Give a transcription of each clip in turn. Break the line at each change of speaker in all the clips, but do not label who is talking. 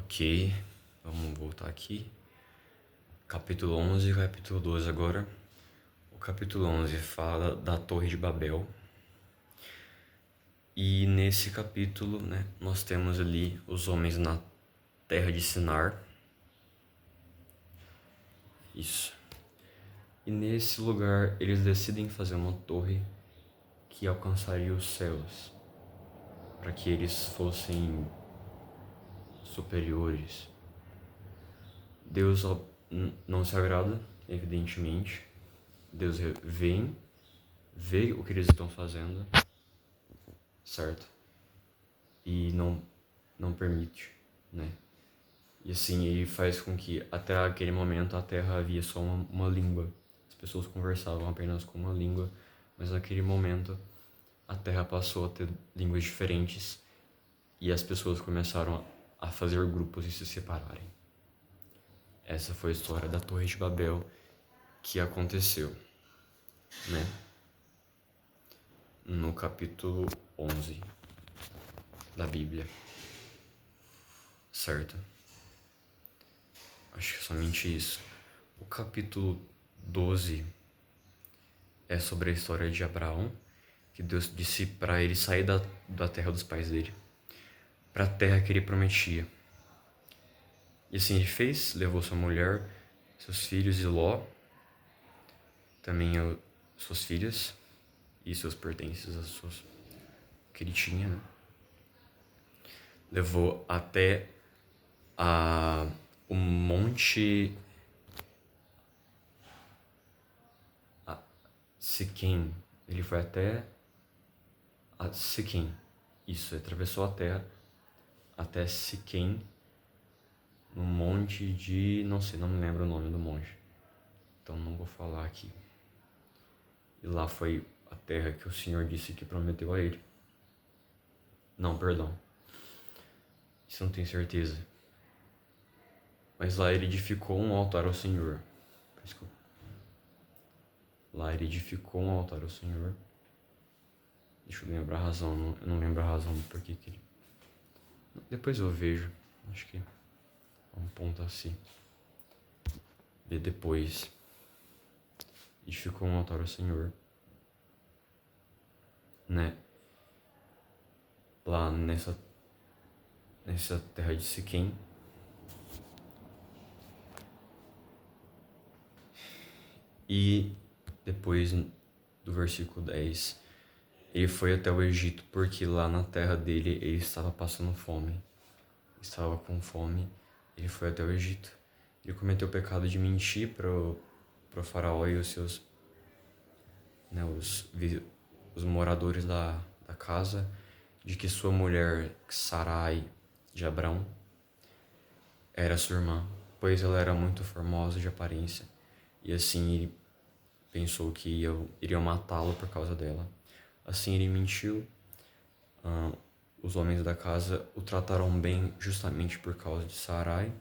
Ok, vamos voltar aqui. Capítulo 11 e capítulo 12 agora. O capítulo 11 fala da Torre de Babel. E nesse capítulo, nós temos ali os homens na terra de Sinar. Isso. E nesse lugar eles decidem fazer uma torre que alcançaria os céus, para que eles fossem superiores. Deus não se agrada, evidentemente. Deus vê o que eles estão fazendo, certo? E não permite, né? E assim, ele faz com que até aquele momento a Terra havia só uma língua. As pessoas conversavam apenas com uma língua, mas naquele momento a Terra passou a ter línguas diferentes e as pessoas começaram a fazer grupos e se separarem. Essa foi a história da Torre de Babel que aconteceu, né? No capítulo 11 da Bíblia, certo? Acho que é somente isso. O capítulo 12 é sobre a história de Abraão, que Deus disse para ele sair da terra dos pais dele, para a terra que ele prometia. E assim ele fez, levou sua mulher, seus filhos e Ló, também suas filhas e seus pertences, que ele tinha, né? Levou até o monte Siquém. Ele foi até a Siquém. Isso, ele atravessou a terra até Siquém, no monte de... não sei, não me lembro o nome do monte. Então não vou falar aqui. E lá foi a terra que o Senhor disse que prometeu a ele. Não, perdão. Isso não tenho certeza. Mas lá ele edificou um altar ao Senhor. Desculpa. Lá ele edificou um altar ao Senhor. Deixa eu lembrar a razão. Eu não lembro a razão do porquê que ele... Depois eu vejo. Acho que é um ponto assim. E depois edificou um altar ao Senhor, né? Lá nessa terra de Siquém. E depois do versículo 10, ele foi até o Egito, porque lá na terra dele ele estava passando fome. Estava com fome, ele foi até o Egito. Ele cometeu o pecado de mentir para o faraó e os seus, né, os moradores da casa, de que sua mulher Sarai de Abrão era sua irmã, pois ela era muito formosa de aparência, e assim ele pensou que iriam matá-lo por causa dela. Assim ele mentiu. Os homens da casa o trataram bem justamente por causa de Sarai,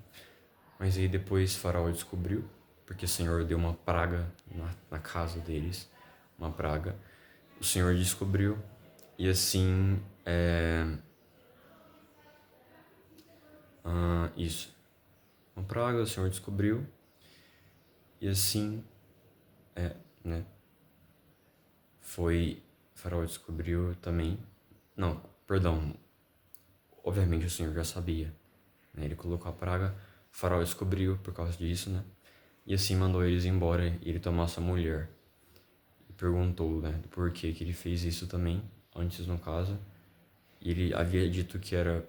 mas aí depois Faraó descobriu, porque o Senhor deu uma praga na casa deles, uma praga. O Senhor descobriu e assim isso, uma praga, o Senhor descobriu e assim né? Faraó descobriu também. Não, perdão. Obviamente o Senhor já sabia, né? Ele colocou a praga, Faraó descobriu por causa disso, né? E assim mandou eles embora e ele tomou essa mulher. E perguntou, né, do porquê que ele fez isso também, antes no caso. E ele havia dito que era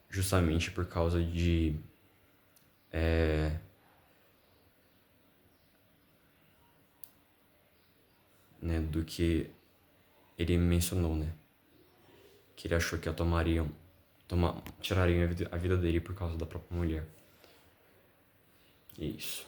justamente por causa de... né, do que ele mencionou, né? Que ele achou que tirariam a vida dele por causa da própria mulher. Isso.